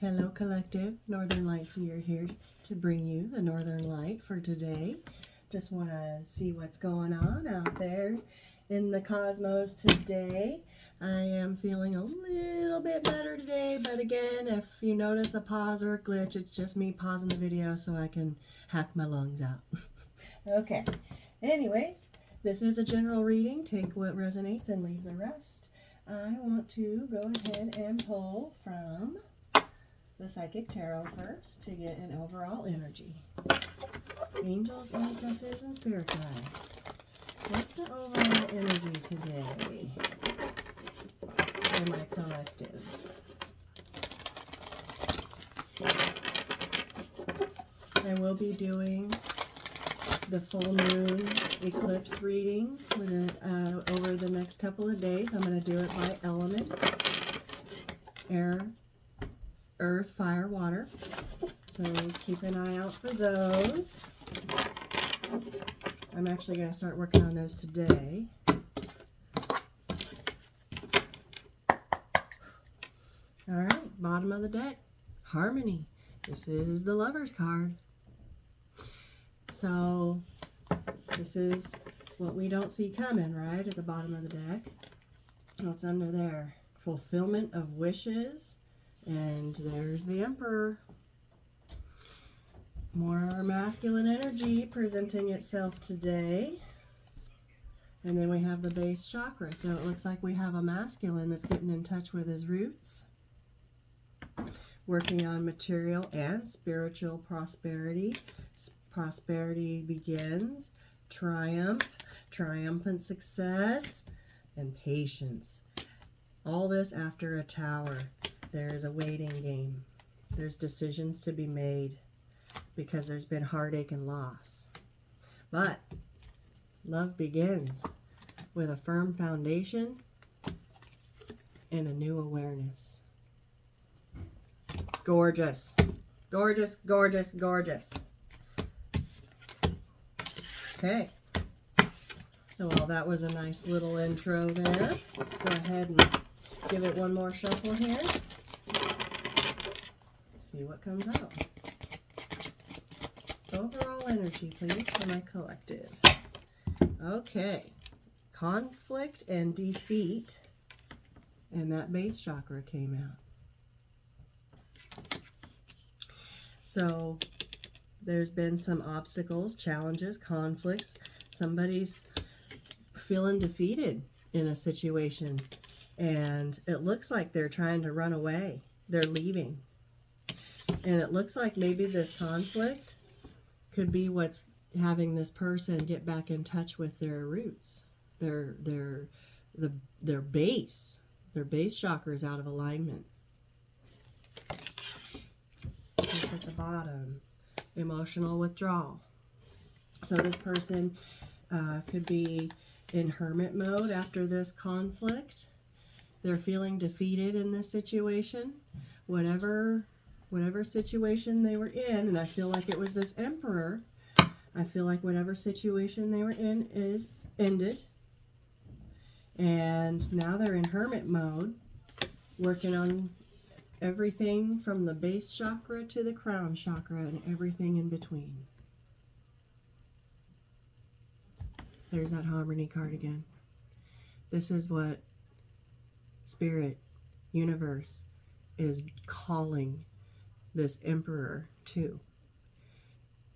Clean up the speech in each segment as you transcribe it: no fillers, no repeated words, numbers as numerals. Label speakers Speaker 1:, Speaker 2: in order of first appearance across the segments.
Speaker 1: Hello Collective, Northern Light Seer here to bring you the Northern Light for today. Just want to see what's going on out there in the cosmos today. I am feeling a little bit better today, but again, if you notice a pause or a glitch, it's just me pausing the video so I can hack my lungs out. Okay, anyways, this is a general reading. Take what resonates and leave the rest. I want to go ahead and pull from the Psychic Tarot first to get an overall energy. Angels, ancestors, and spirit guides. What's the overall energy today for my collective? I will be doing the full moon eclipse readings with over the next couple of days. I'm going to do it by element: air, earth, fire, water. So keep an eye out for those. I'm actually going to start working on those today. Alright, bottom of the deck, Harmony. This is the Lover's card. So this is what we don't see coming, right? At the bottom of the deck. What's under there? Fulfillment of wishes. And there's the Emperor. More masculine energy presenting itself today. And then we have the base chakra. So it looks like we have a masculine that's getting in touch with his roots. Working on material and spiritual prosperity. Prosperity begins. Triumph. Triumphant success. And patience. All this after a Tower. There's a waiting game. There's decisions to be made because there's been heartache and loss. But love begins with a firm foundation and a new awareness. Gorgeous. Gorgeous, gorgeous, gorgeous. Okay. So while that was a nice little intro there, let's go ahead and give it one more shuffle here. See what comes out. Overall energy, please, for my collective. Okay. Conflict and defeat. And that base chakra came out. So there's been some obstacles, challenges, conflicts. Somebody's feeling defeated in a situation. And it looks like they're trying to run away. They're leaving. And it looks like maybe this conflict could be what's having this person get back in touch with their roots. Their base. Their base chakra is out of alignment. It's at the bottom. Emotional withdrawal. So this person could be in hermit mode after this conflict. They're feeling defeated in this situation. Whatever situation they were in, and I feel like it was this Emperor, I feel like whatever situation they were in is ended. And now they're in hermit mode, working on everything from the base chakra to the crown chakra and everything in between. There's that Harmony card again. This is what Spirit, Universe is calling this Emperor to.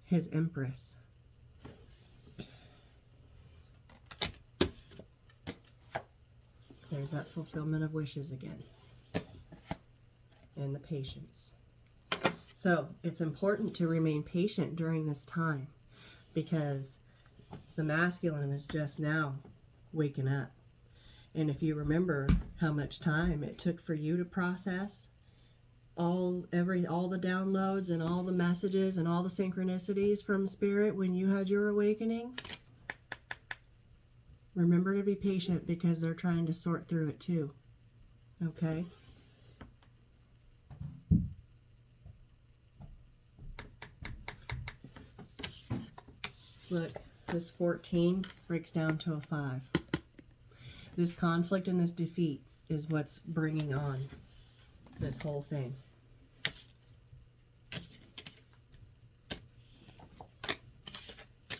Speaker 1: His Empress. There's that fulfillment of wishes again. And the patience. So it's important to remain patient during this time because the masculine is just now waking up. And if you remember how much time it took for you to process all the downloads and all the messages and all the synchronicities from Spirit when you had your awakening, remember to be patient because they're trying to sort through it too. Okay? Look, this 14 breaks down to a 5. This conflict and this defeat is what's bringing on this whole thing.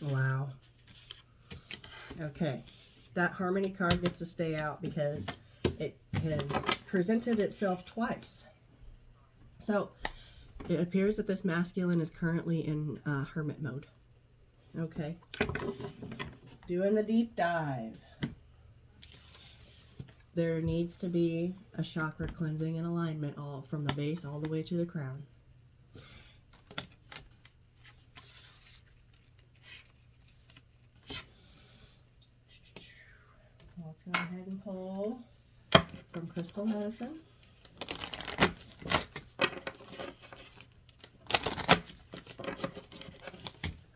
Speaker 1: Wow. Okay. That harmony card gets to stay out because it has presented itself twice. So it appears that this masculine is currently in hermit mode. Okay. Doing the deep dive. There needs to be a chakra cleansing and alignment all from the base all the way to the crown. Let's go ahead and pull from Crystal Medicine.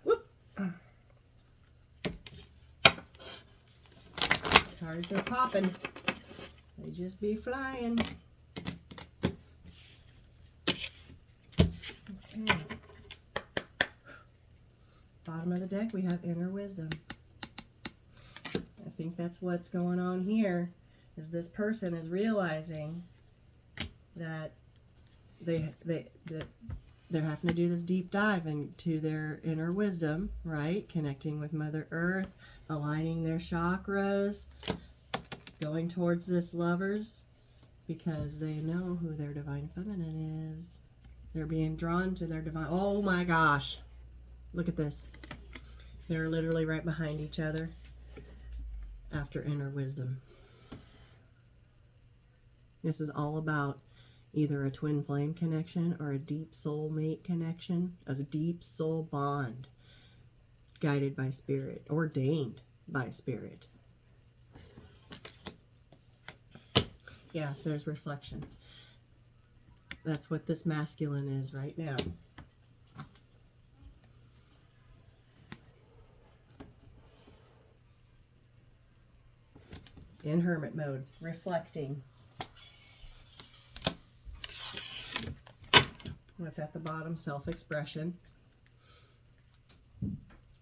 Speaker 1: Whoop. Cards are popping. They just be flying. Okay. Bottom of the deck, we have inner wisdom. I think that's what's going on here, is this person is realizing that they're having to do this deep dive into their inner wisdom, right? Connecting with Mother Earth, aligning their chakras, going towards this Lovers, because they know who their Divine Feminine is. They're being drawn to their divine. Oh my gosh. Look at this. They're literally right behind each other after inner wisdom. This is all about either a twin flame connection or a deep soul mate connection, as a deep soul bond guided by spirit, ordained by spirit. Yeah, there's reflection. That's what this masculine is right now. In hermit mode, reflecting. What's at the bottom? Self-expression.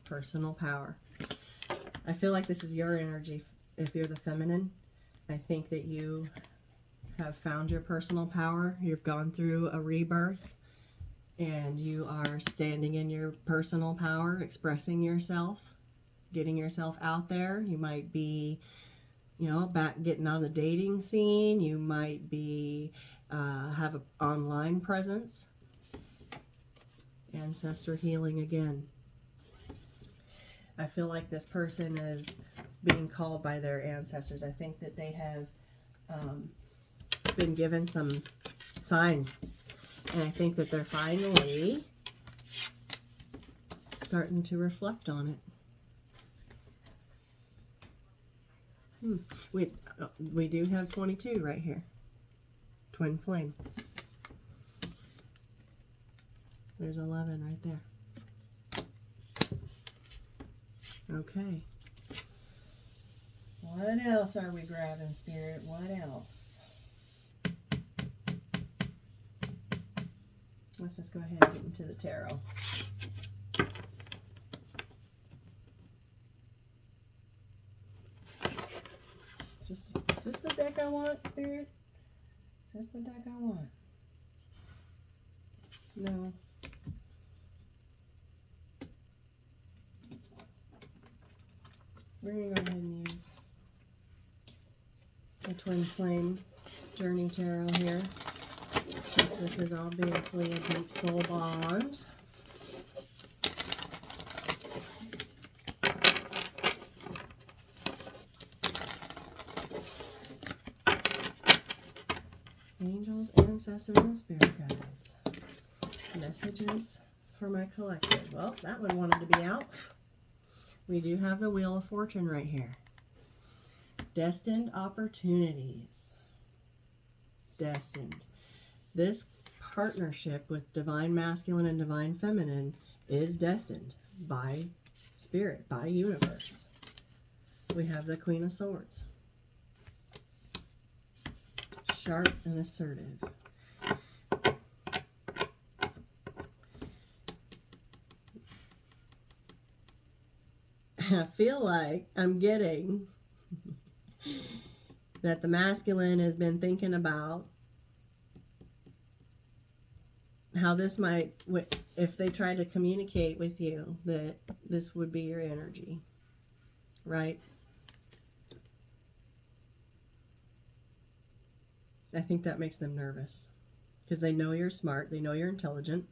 Speaker 1: Personal power. I feel like this is your energy if you're the feminine. I think that you have found your personal power. You've gone through a rebirth and you are standing in your personal power, expressing yourself, getting yourself out there. You might be, you know, back getting on the dating scene. You might be have an online presence. Ancestor healing again. I feel like this person is being called by their ancestors. I think that they have been given some signs, and I think that they're finally starting to reflect on it. We do have 22 right here. Twin flame. There's 11 right there. Okay. What else are we grabbing, Spirit? What else? Let's just go ahead and get into the tarot. Is this the deck I want, Spirit? Is this the deck I want? No. We're going to go ahead and use the Twin Flame Journey Tarot here, since this is obviously a deep soul bond. Angels, ancestors, and spirit guides. Messages for my collective. Well, that one wanted to be out. We do have the Wheel of Fortune right here. Destined opportunities. Destined. This partnership with Divine Masculine and Divine Feminine is destined by Spirit, by Universe. We have the Queen of Swords. Sharp and assertive. I feel like I'm getting that the masculine has been thinking about how this might, if they tried to communicate with you, that this would be your energy, right? I think that makes them nervous because they know you're smart, they know you're intelligent,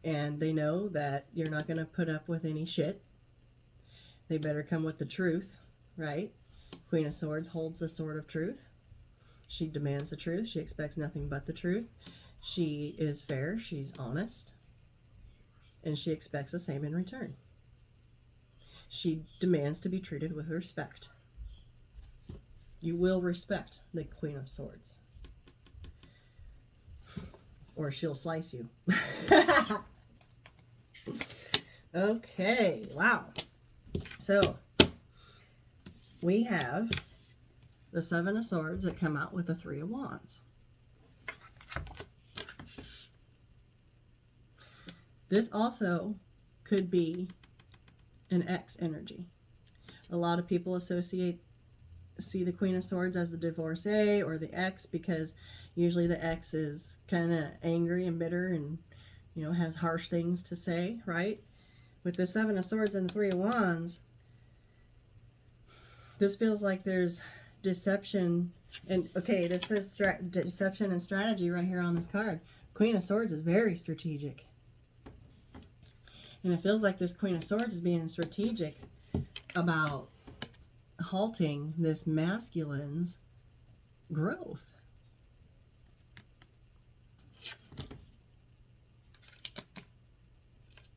Speaker 1: and they know that you're not going to put up with any shit. They better come with the truth, right? Queen of Swords holds the sword of truth. She demands the truth. She expects nothing but the truth. She is fair. She's honest. And she expects the same in return. She demands to be treated with respect. You will respect the Queen of Swords, or she'll slice you. Okay, wow. So, we have the Seven of Swords that come out with the Three of Wands. This also could be an ex energy. A lot of people see the Queen of Swords as the divorcee or the ex, because usually the ex is kind of angry and bitter and, you know, has harsh things to say, right? With the Seven of Swords and the Three of Wands, this feels like there's deception. And okay, this says deception and strategy right here on this card. Queen of Swords is very strategic. And it feels like this Queen of Swords is being strategic about halting this masculine's growth.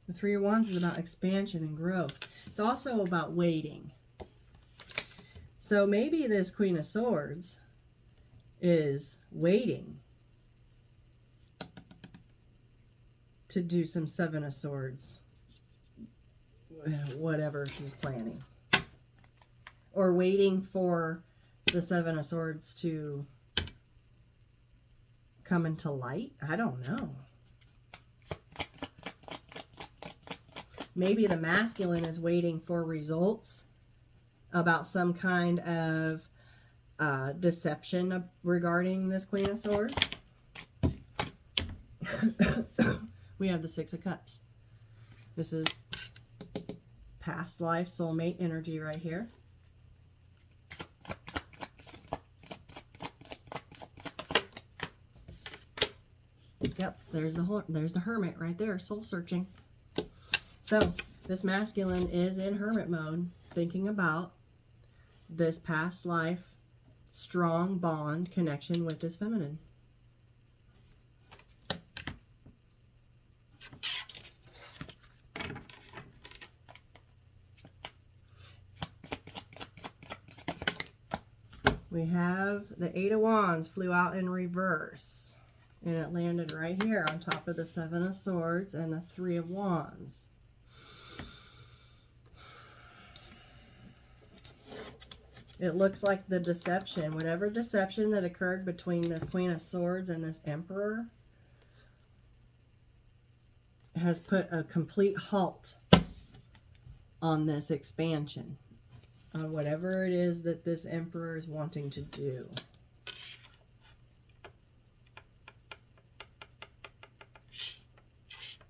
Speaker 1: The Three of Wands is about expansion and growth. It's also about waiting. So maybe this Queen of Swords is waiting to do some Seven of Swords, whatever she's planning. Or waiting for the Seven of Swords to come into light. I don't know. Maybe the masculine is waiting for results about some kind of deception regarding this Queen of Swords. We have the Six of Cups. This is past life soulmate energy right here. Yep, there's the Hermit right there, soul searching. So this masculine is in hermit mode, thinking about this past life strong bond connection with this feminine. We have the Eight of Wands flew out in reverse, and it landed right here on top of the Seven of Swords and the Three of Wands. It looks like the deception, whatever deception that occurred between this Queen of Swords and this Emperor, has put a complete halt on this expansion, on whatever it is that this Emperor is wanting to do.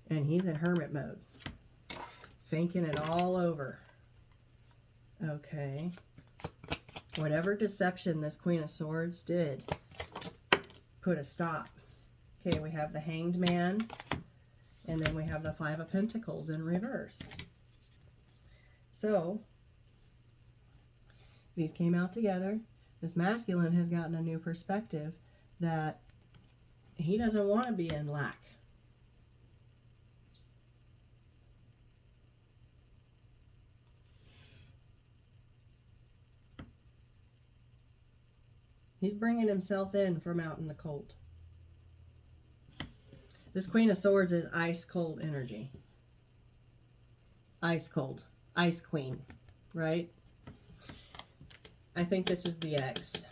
Speaker 1: And he's in hermit mode, thinking it all over. Okay. Whatever deception this Queen of Swords did, put a stop. Okay, we have the Hanged Man, and then we have the Five of Pentacles in reverse. So, these came out together. This masculine has gotten a new perspective that he doesn't want to be in lack. He's bringing himself in from out in the cold. This Queen of Swords is ice cold energy. Ice cold. Ice Queen, right? I think this is the ex.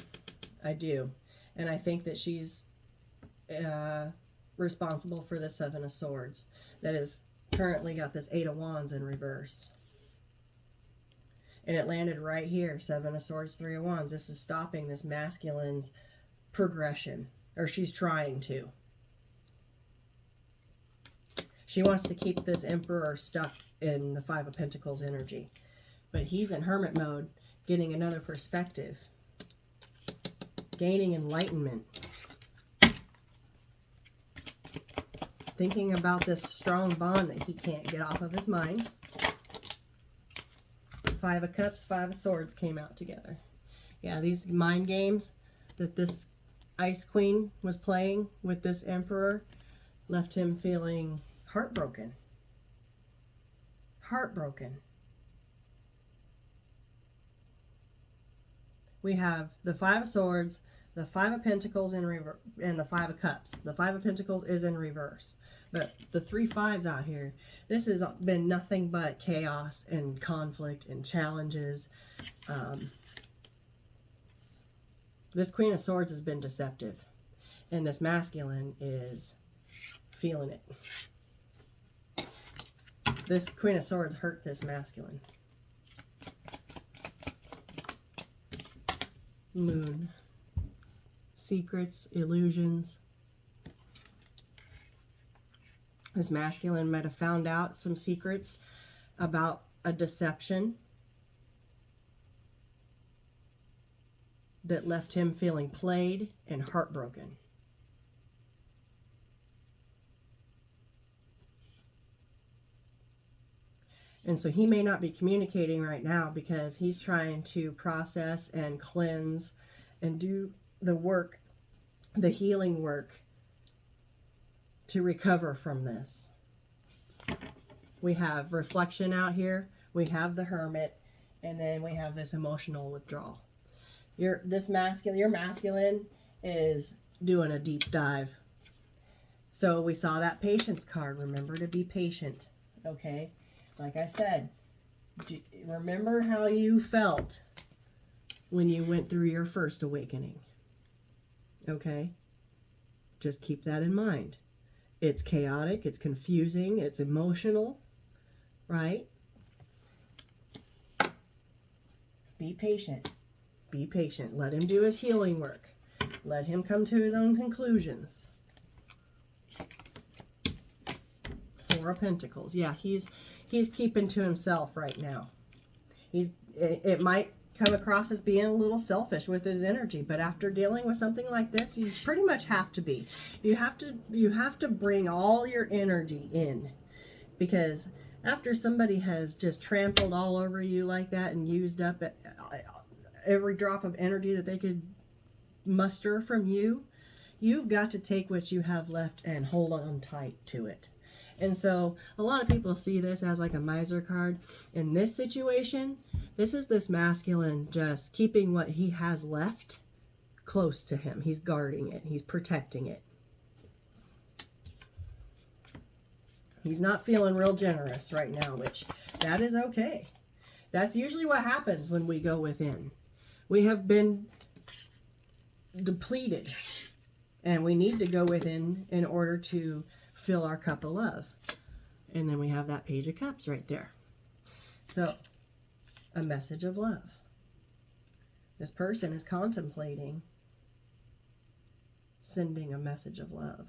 Speaker 1: I do. And I think that she's responsible for the Seven of Swords that has currently got this Eight of Wands in reverse. And it landed right here, Seven of Swords, Three of Wands. This is stopping this masculine's progression, or she's trying to. She wants to keep this Emperor stuck in the Five of Pentacles energy. But he's in hermit mode, getting another perspective, gaining enlightenment, thinking about this strong bond that he can't get off of his mind. Five of Cups, Five of Swords came out together. Yeah, these mind games that this Ice Queen was playing with this Emperor left him feeling heartbroken. Heartbroken. We have the Five of Swords, the Five of Pentacles in reverse, and the Five of Cups. The Five of Pentacles is in reverse. But the 3 fives out here, this has been nothing but chaos and conflict and challenges. This Queen of Swords has been deceptive. And this masculine is feeling it. This Queen of Swords hurt this masculine. Moon. Secrets, illusions. This masculine might have found out some secrets about a deception that left him feeling played and heartbroken. And so he may not be communicating right now because he's trying to process and cleanse and do the work, the healing work, to recover from this. We have reflection out here, we have the Hermit, and then we have this emotional withdrawal. Your masculine is doing a deep dive. So we saw that patience card. Remember to be patient, okay? Like I said, remember how you felt when you went through your first awakening, okay? Just keep that in mind. It's chaotic, it's confusing, it's emotional, right? Be patient. Be patient. Let him do his healing work. Let him come to his own conclusions. Four of Pentacles. Yeah, he's keeping to himself right now. It might come across as being a little selfish with his energy, but after dealing with something like this, you pretty much have to be. You have to bring all your energy in, because after somebody has just trampled all over you like that and used up every drop of energy that they could muster from you, you've got to take what you have left and hold on tight to it. And so a lot of people see this as like a miser card. In this situation, this is this masculine just keeping what he has left close to him. He's guarding it. He's protecting it. He's not feeling real generous right now, which that is okay. That's usually what happens when we go within. We have been depleted, and we need to go within in order to fill our cup of love. And then we have that Page of Cups right there. So, a message of love. This person is contemplating sending a message of love.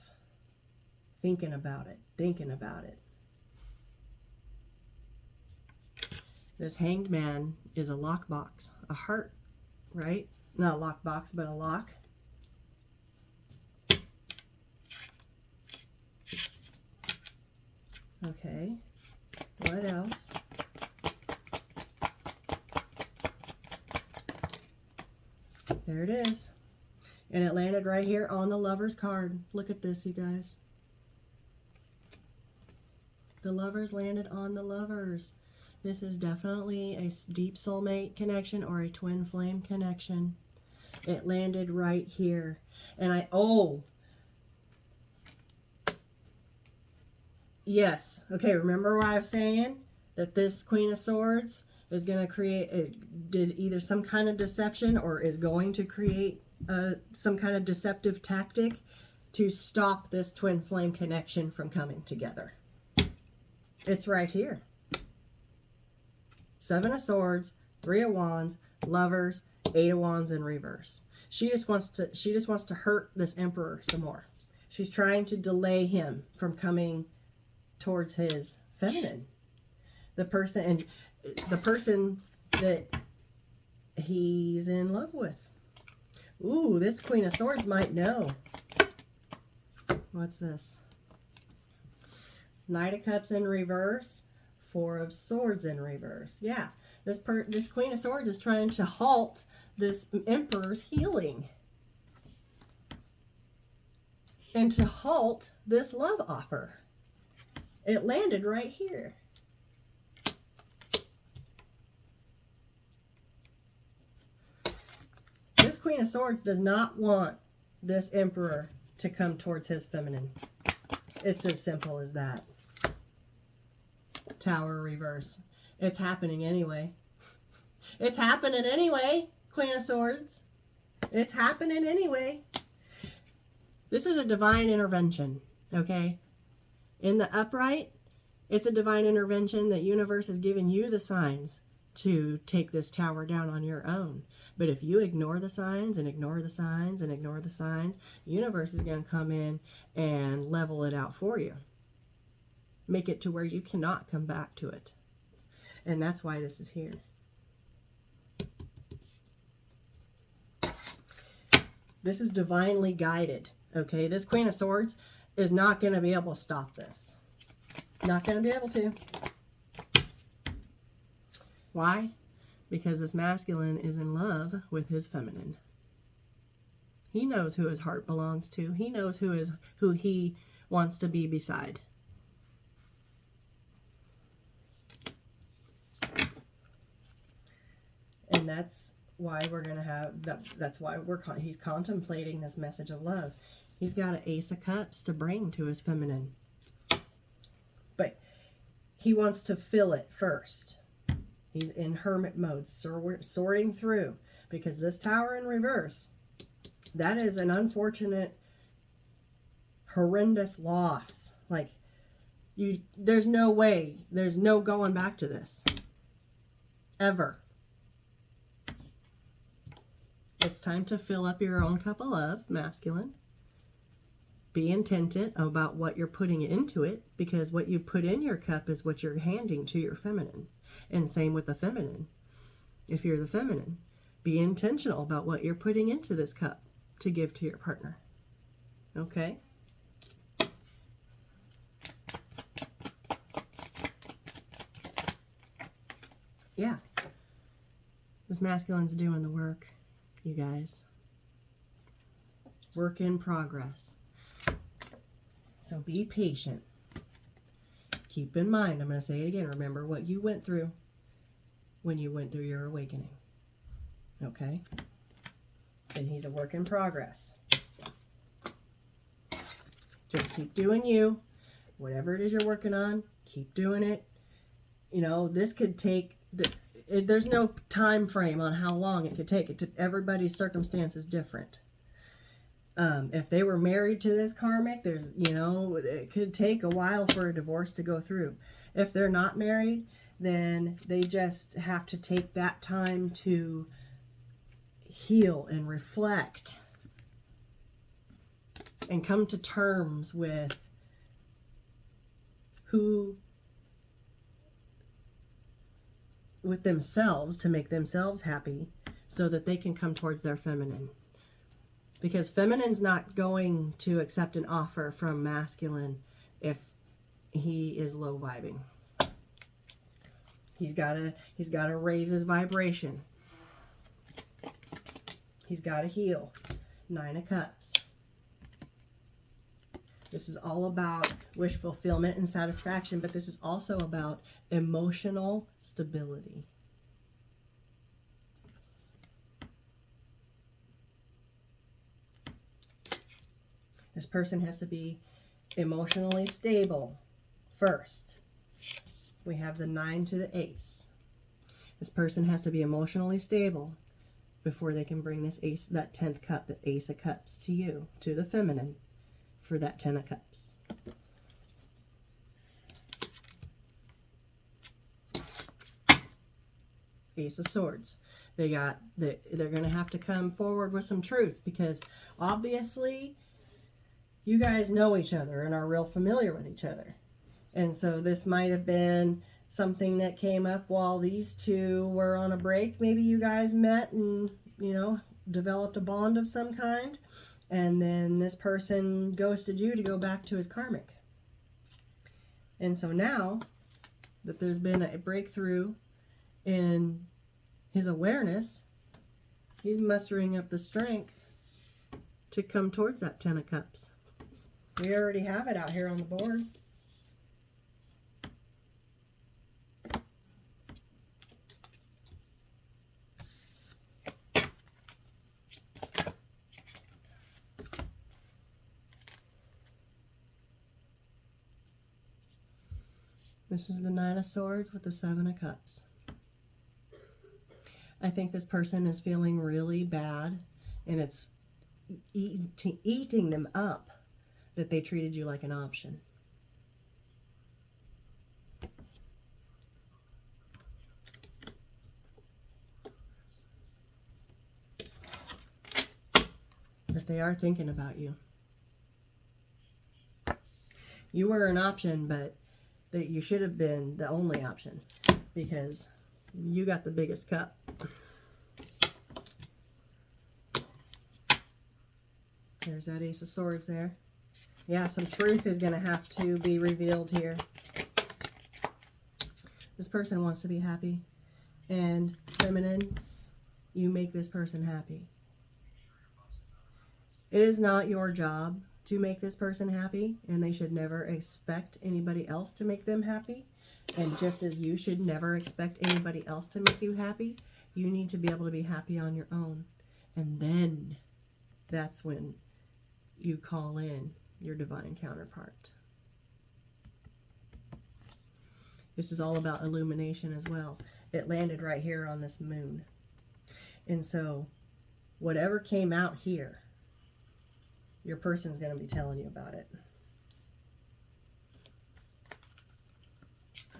Speaker 1: Thinking about it. Thinking about it. This Hanged Man is a lockbox. A heart, right? Not a lockbox, but a lock. Okay, what else? There it is. And it landed right here on the Lovers card. Look at this, you guys. The Lovers landed on the Lovers. This is definitely a deep soulmate connection or a twin flame connection. It landed right here. And yes. Okay, remember what I was saying? That this Queen of Swords is going to create, did either some kind of deception or is going to create some kind of deceptive tactic to stop this twin flame connection from coming together. It's right here. Seven of Swords, Three of Wands, Lovers, Eight of Wands in reverse. She just wants to hurt this Emperor some more. She's trying to delay him from coming towards his feminine. The person that he's in love with. Ooh, this Queen of Swords might know. What's this? Knight of Cups in reverse, Four of Swords in reverse. Yeah, this Queen of Swords is trying to halt this Emperor's healing. And to halt this love offer. It landed right here. This Queen of Swords does not want this Emperor to come towards his feminine. It's as simple as that. Tower reverse. It's happening anyway. It's happening anyway, Queen of Swords. It's happening anyway. This is a divine intervention, okay? In the upright, it's a divine intervention that universe has given you the signs to take this tower down on your own. But if you ignore the signs and ignore the signs and ignore the signs, universe is going to come in and level it out for you. Make it to where you cannot come back to it. And that's why this is here. This is divinely guided, okay? This Queen of Swords is not going to be able to stop this. Not going to be able to. Why? Because this masculine is in love with his feminine. He knows who his heart belongs to. He knows who he wants to be beside. And that's why we're going to have that's why he's contemplating this message of love. He's got an Ace of Cups to bring to his feminine. But he wants to fill it first. He's in hermit mode, sorting through, because this Tower in reverse, that is an unfortunate, horrendous loss. Like, there's no way, there's no going back to this. Ever. It's time to fill up your own cup of love, masculine. Be intented about what you're putting into it, because what you put in your cup is what you're handing to your feminine. And same with the feminine. If you're the feminine, be intentional about what you're putting into this cup to give to your partner. Okay? Yeah. This masculine's doing the work, you guys. Work in progress. So be patient. Keep in mind, I'm going to say it again, remember what you went through when you went through your awakening. Okay? And he's a work in progress. Just keep doing you. Whatever it is you're working on, keep doing it. You know, this could take, there's no time frame on how long it could take. Everybody's circumstance is different. If they were married to this karmic, it could take a while for a divorce to go through. If they're not married, then they just have to take that time to heal and reflect and come to terms with with themselves to make themselves happy so that they can come towards their feminine. Because feminine's not going to accept an offer from masculine if he is low vibing. He's got to raise his vibration. He's got to heal. 9 of Cups. This is all about wish fulfillment and satisfaction, but this is also about emotional stability. This person has to be emotionally stable first. We have the 9 to the Ace. This person has to be emotionally stable before they can bring this Ace, that 10th cup, the Ace of Cups, to you, to the feminine, for that 10 of Cups. Ace of Swords. They're going to have to come forward with some truth, because obviously you guys know each other and are real familiar with each other. And so this might have been something that came up while these two were on a break. Maybe you guys met and, you know, developed a bond of some kind. And then this person ghosted you to go back to his karmic. And so now that there's been a breakthrough in his awareness, he's mustering up the strength to come towards that Ten of Cups. We already have it out here on the board. This is the Nine of Swords with the Seven of Cups. I think this person is feeling really bad, and it's eating them up that they treated you like an option. But they are thinking about you. You were an option, but that you should have been the only option, because you got the biggest cup. There's that Ace of Swords there. Yeah, some truth is going to have to be revealed here. This person wants to be happy. And feminine, you make this person happy. It is not your job to make this person happy, and they should never expect anybody else to make them happy. And just as you should never expect anybody else to make you happy, you need to be able to be happy on your own. And then that's when you call in your divine counterpart. This is all about illumination as well. It landed right here on this moon. And so whatever came out here, your person's going to be telling you about it.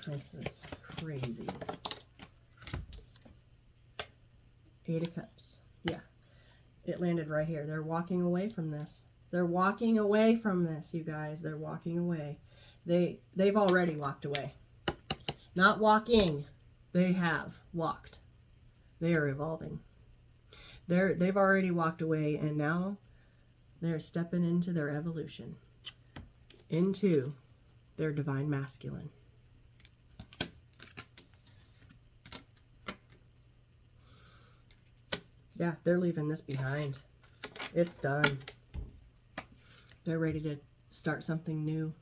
Speaker 1: This is crazy. Eight of Cups. Yeah. It landed right here. They're walking away from this. They're walking away from this, you guys. They're walking away. They've already walked away. Not walking. They have walked. They are evolving. They've already walked away, and now they're stepping into their evolution, into their divine masculine. Yeah, they're leaving this behind. It's done. They're ready to start something new.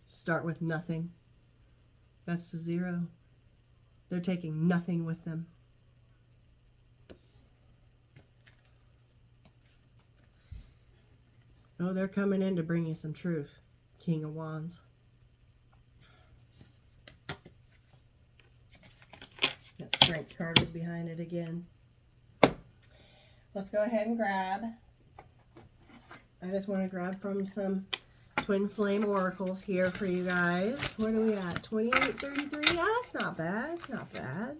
Speaker 1: Start with nothing. That's the zero. They're taking nothing with them. Oh, they're coming in to bring you some truth. King of Wands. That Strength card was behind it again. Let's go ahead and grab. I just want to grab from some Twin Flame Oracles here for you guys. What are we at? 28.33? Yeah, that's not bad. It's not bad.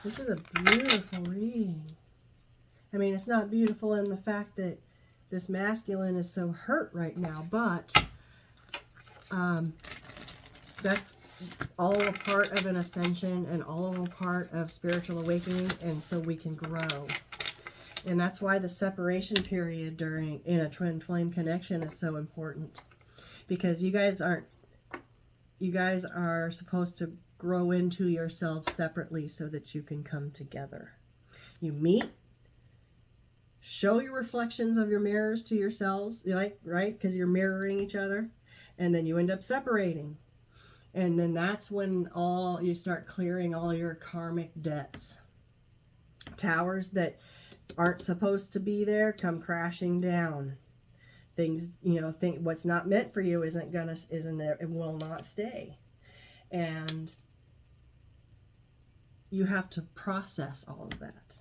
Speaker 1: This is a beautiful reading. I mean, it's not beautiful in the fact that this masculine is so hurt right now, but that's all a part of an ascension and all a part of spiritual awakening, and so we can grow. And that's why the separation period in a twin flame connection is so important, because you guys are supposed to grow into yourselves separately so that you can come together. You meet, show your reflections of your mirrors to yourselves, right? Because you're mirroring each other, and then you end up separating. And then that's when you start clearing all your karmic debts. Towers that aren't supposed to be there come crashing down. Things, what's not meant for you isn't there, it will not stay. And you have to process all of that.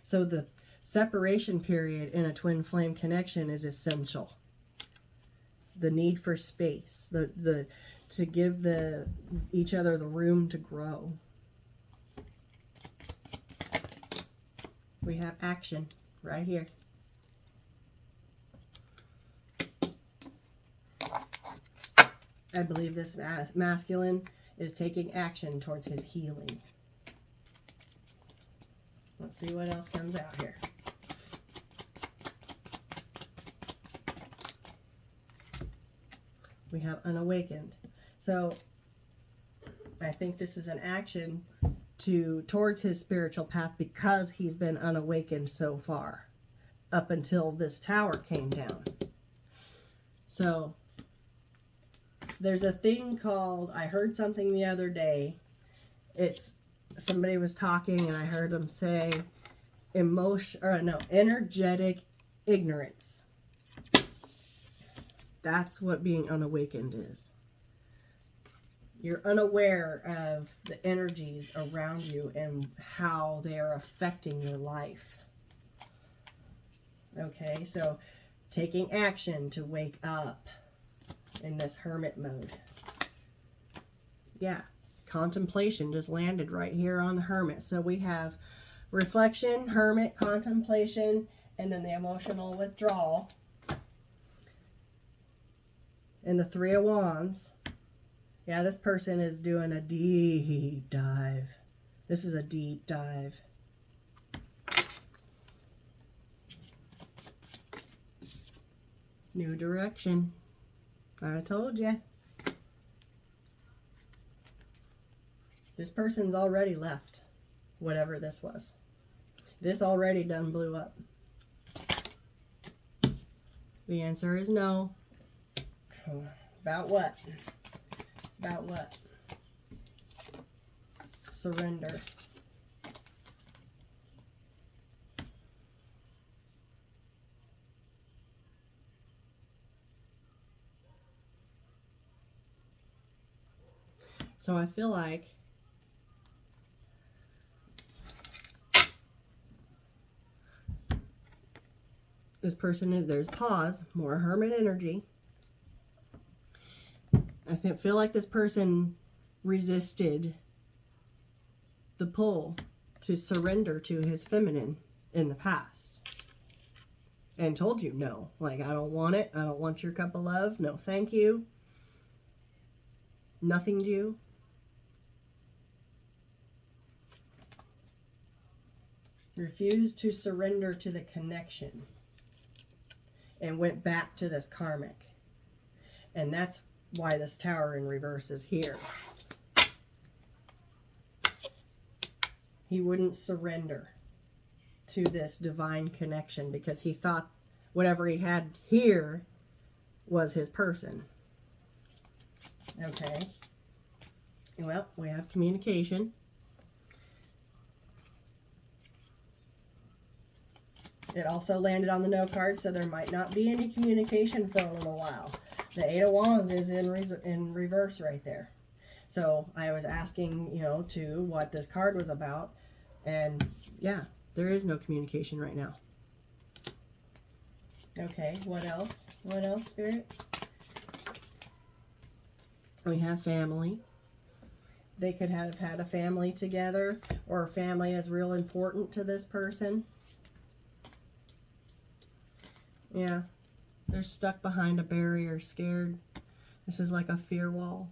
Speaker 1: So the separation period in a twin flame connection is essential. The need for space, to give each other the room to grow. We have action right here. I believe this masculine is taking action towards his healing. Let's see what else comes out here. We have unawakened. So I think this is an action towards his spiritual path because he's been unawakened so far up until this tower came down. So there's a thing called, I heard something the other day. It's somebody was talking and I heard them say energetic ignorance. That's what being unawakened is. You're unaware of the energies around you and how they are affecting your life. Okay, so taking action to wake up in this hermit mode. Yeah, contemplation just landed right here on the hermit. So we have reflection, hermit, contemplation, and then the emotional withdrawal. And the Three of Wands. Yeah, this person is doing a deep dive. This is a deep dive. New direction. I told you. This person's already left, whatever this was. This already done blew up. The answer is no. About what? About what? Surrender. So I feel like this person is, there's pause, more hermit energy. I feel like this person resisted the pull to surrender to his feminine in the past and told you no. Like, I don't want it. I don't want your cup of love. No, thank you. Nothinged you. Refused to surrender to the connection and went back to this karmic. And that's why this tower in reverse is here. He wouldn't surrender to this divine connection because he thought whatever he had here was his person. Okay. Well, we have communication. It also landed on the no card, so there might not be any communication for a little while. The Eight of Wands is in reverse right there. So I was asking, to what this card was about. And yeah, there is no communication right now. Okay, what else? What else, Spirit? We have family. They could have had a family together, or family is real important to this person. Yeah, they're stuck behind a barrier, scared. This is like a fear wall.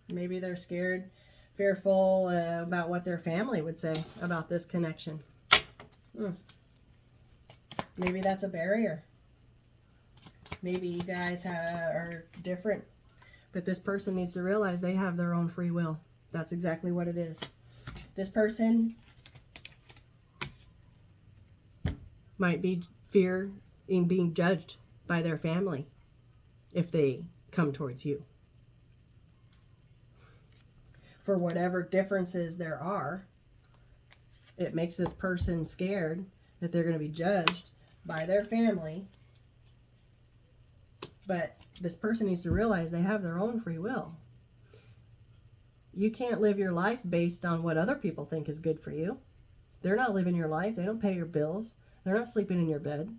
Speaker 1: Maybe they're scared, fearful about what their family would say about this connection. Maybe that's a barrier. Maybe you guys are different, but this person needs to realize they have their own free will. That's exactly what it is. This person might be fear in being judged by their family if they come towards you. For whatever differences there are, it makes this person scared that they're going to be judged by their family. But this person needs to realize they have their own free will. You can't live your life based on what other people think is good for you. They're not living your life. They don't pay your bills. They're not sleeping in your bed.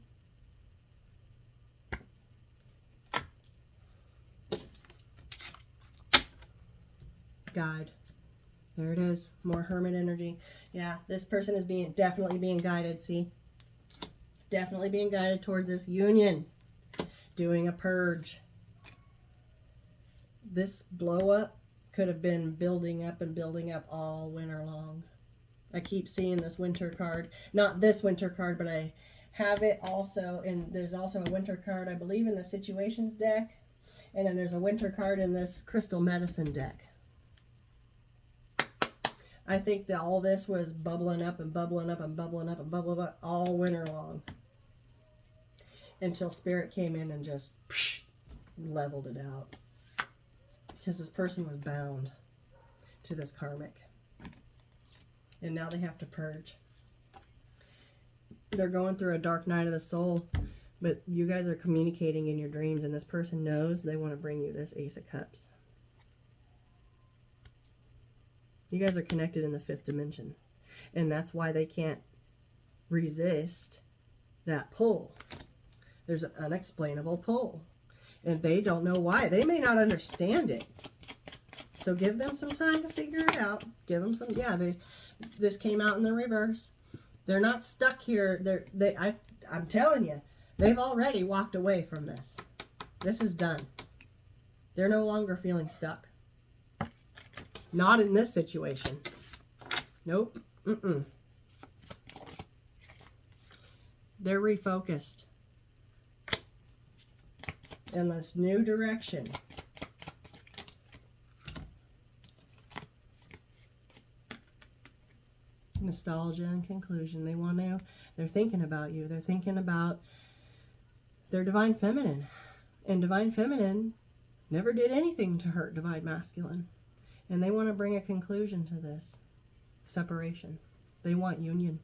Speaker 1: Guide. There it is. More hermit energy. Yeah, this person is definitely being guided, see? Definitely being guided towards this union. Doing a purge. This blow up could have been building up and building up all winter long. I keep seeing this winter card. Not this winter card, but I have it also there's also a winter card, I believe, in the situations deck. And then there's a winter card in this crystal medicine deck. I think that all this was bubbling up and bubbling up and bubbling up and bubbling up all winter long. Until Spirit came in and just leveled it out. Because this person was bound to this karmic. And now they have to purge. They're going through a dark night of the soul. But you guys are communicating in your dreams. And this person knows they want to bring you this Ace of Cups. You guys are connected in the 5th dimension. And that's why they can't resist that pull. There's an unexplainable pull. And they don't know why. They may not understand it. So give them some time to figure it out. Give them some, yeah, this came out in the reverse. They're not stuck here. I'm telling you, they've already walked away from this. This is done. They're no longer feeling stuck. Not in this situation. Nope. They're refocused in this new direction. Nostalgia and conclusion. They're thinking about you. They're thinking about their divine feminine. And divine feminine never did anything to hurt divine masculine. And they want to bring a conclusion to this separation. They want union.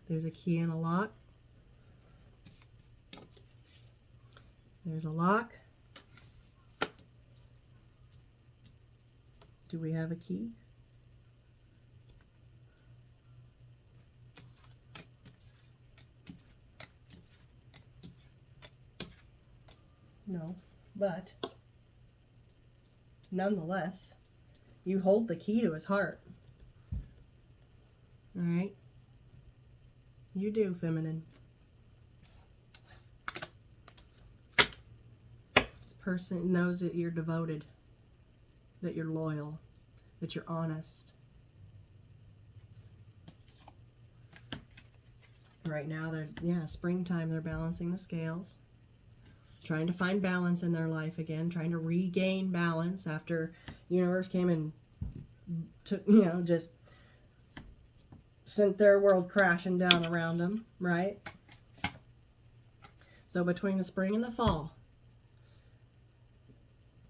Speaker 1: There's a key and a lock. There's a lock. Do we have a key? No, but nonetheless, you hold the key to his heart. All right? You do, feminine. Person knows that you're devoted, that you're loyal, that you're honest. Right now, springtime, they're balancing the scales, trying to find balance in their life again, trying to regain balance after universe came and took, just sent their world crashing down around them, right? So between the spring and the fall,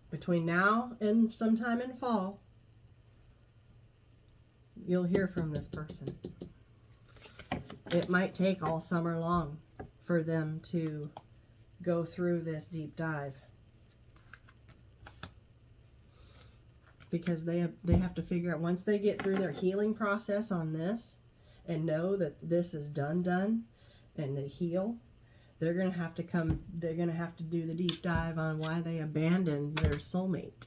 Speaker 1: between now and sometime in fall, you'll hear from this person. It might take all summer long for them to go through this deep dive. Because they have to figure out, once they get through their healing process on this and know that this is done, and they heal, they're going to have to do the deep dive on why they abandoned their soulmate.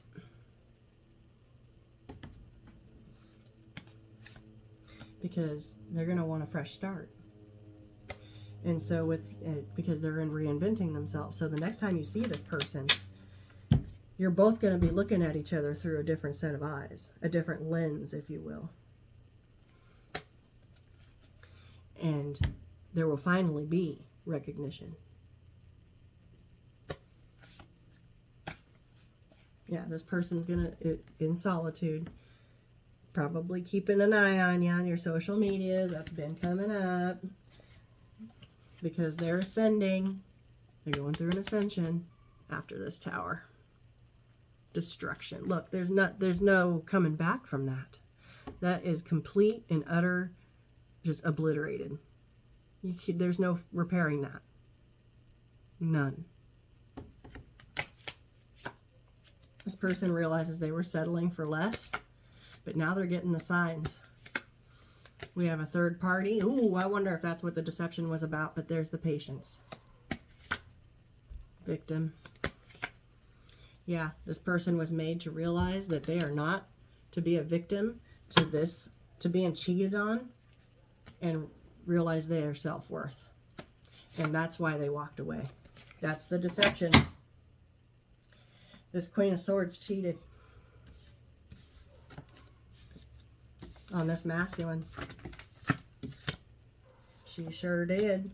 Speaker 1: Because they're going to want a fresh start. And so because they're reinventing themselves. So the next time you see this person, you're both going to be looking at each other through a different set of eyes, a different lens, if you will. And there will finally be recognition. Yeah, this person's in solitude, probably keeping an eye on you on your social medias. That's been coming up because they're ascending. They're going through an ascension after this tower. Destruction. Look, there's no coming back from that. That is complete and utter, just obliterated. There's no repairing that. None. This person realizes they were settling for less, but now they're getting the signs. We have a third party. Ooh, I wonder if that's what the deception was about, but there's the patience. Victim. Yeah, this person was made to realize that they are not to be a victim to this, to being cheated on, and realize their self-worth. And that's why they walked away. That's the deception. This Queen of Swords cheated on this masculine. She sure did.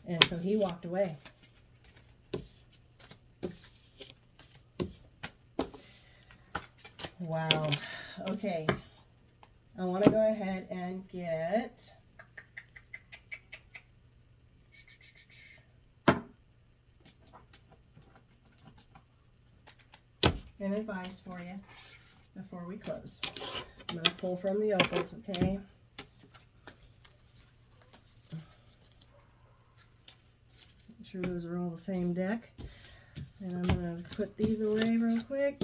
Speaker 1: And so he walked away. Wow. Okay. I want to go ahead and get an advice for you before we close. I'm going to pull from the opals, okay? Make sure those are all the same deck. And I'm going to put these away real quick.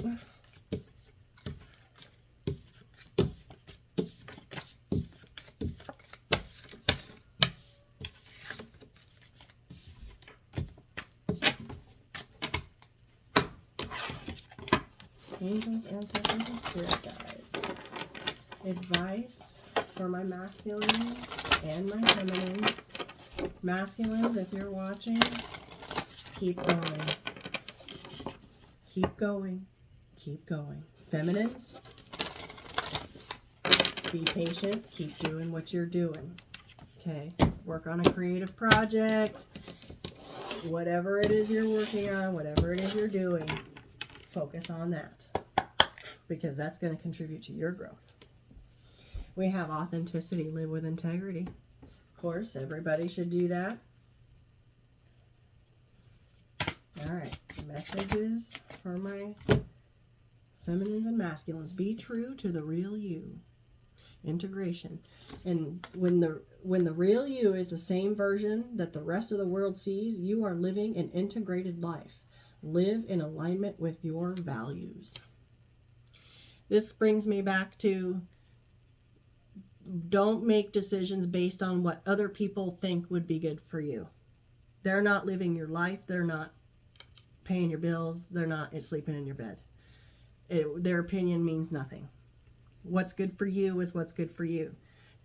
Speaker 1: Angels, ancestors, and spirit guides. Advice for my masculines and my feminines. Masculines, if you're watching, keep going. Keep going. Keep going. Feminines, be patient. Keep doing what you're doing. Okay? Work on a creative project. Whatever it is you're working on, whatever it is you're doing, focus on that, because that's going to contribute to your growth. We have authenticity, live with integrity. Of course, everybody should do that. All right, messages for my feminines and masculines. Be true to the real you. Integration. And when the real you is the same version that the rest of the world sees, you are living an integrated life. Live in alignment with your values. This brings me back to, don't make decisions based on what other people think would be good for you. They're not living your life. They're not paying your bills. They're not sleeping in your bed. Their opinion means nothing. What's good for you is what's good for you.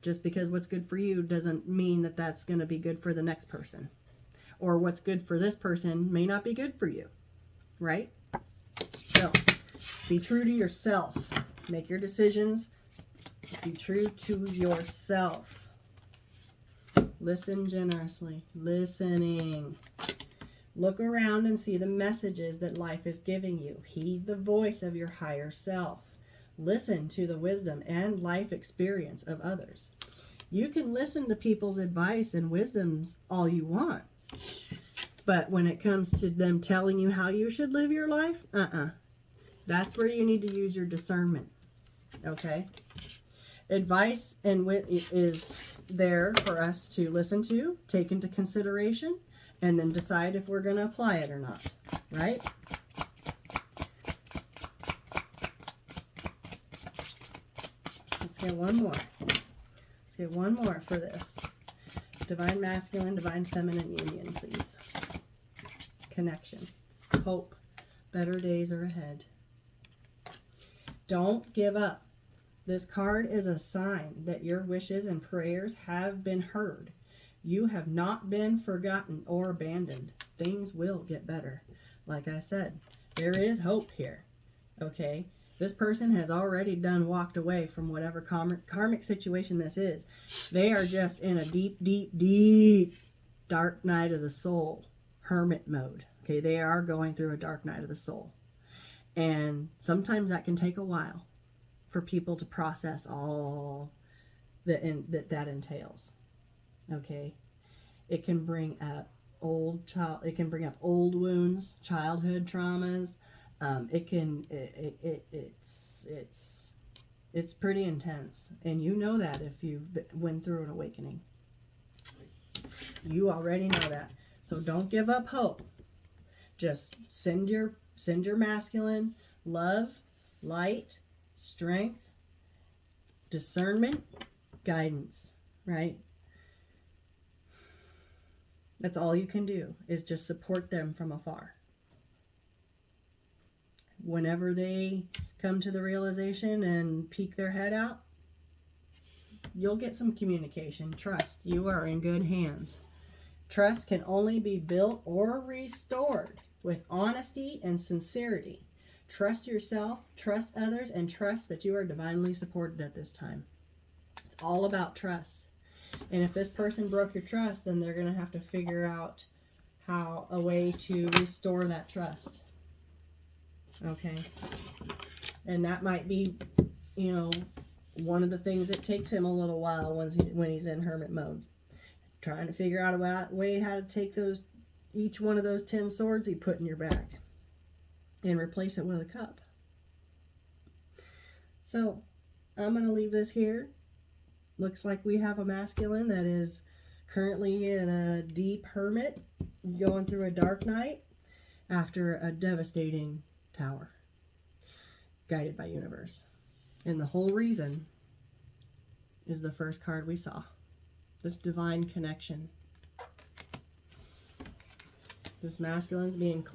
Speaker 1: Just because what's good for you doesn't mean that that's going to be good for the next person. Or what's good for this person may not be good for you. Right? So, be true to yourself. Make your decisions. Be true to yourself. Listen generously. Listening. Look around and see the messages that life is giving you. Heed the voice of your higher self. Listen to the wisdom and life experience of others. You can listen to people's advice and wisdoms all you want. But when it comes to them telling you how you should live your life, that's where you need to use your discernment. Okay? Advice and is there for us to listen to, take into consideration, and then decide if we're going to apply it or not. Right? Let's get one more. Let's get one more for this. Divine masculine, divine feminine union, please. Connection. Hope. Better days are ahead. Don't give up. This card is a sign that your wishes and prayers have been heard. You have not been forgotten or abandoned. Things will get better. Like I said, there is hope here. Okay? This person has already walked away from whatever karmic situation this is. They are just in a deep, deep, deep dark night of the soul, hermit mode. Okay, they are going through a dark night of the soul. And sometimes that can take a while for people to process all that entails. Okay? It can bring up it can bring up old wounds, childhood traumas. It's pretty intense, and you know that if you've went through an awakening. You already know that. So don't give up hope. Just send your masculine love, light, strength, discernment, guidance, right? That's all you can do, is just support them from afar. whenever they come to the realization and peek their head out, you'll get some communication. Trust. You are in good hands. Trust can only be built or restored with honesty and sincerity. Trust yourself, trust others, and trust that you are divinely supported at this time. It's all about trust. And if this person broke your trust, then they're going to have to figure out a way to restore that trust. Okay? And that might be, you know, one of the things that takes him a little while when he's in hermit mode. Trying to figure out a way how to take each one of those 10 swords he put in your bag and replace it with a cup. So I'm going to leave this here. Looks like we have a masculine that is currently in a deep hermit, going through a dark night after a devastating tower, guided by universe. And the whole reason is the first card we saw. This divine connection. This masculine's being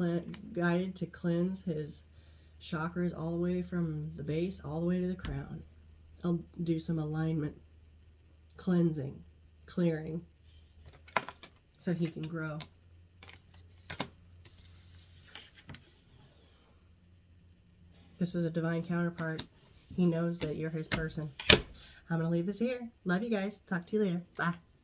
Speaker 1: guided to cleanse his chakras all the way from the base all the way to the crown. I'll do some alignment, cleansing, clearing, so he can grow. This is a divine counterpart. He knows that you're his person. I'm going to leave this here. Love you guys. Talk to you later. Bye.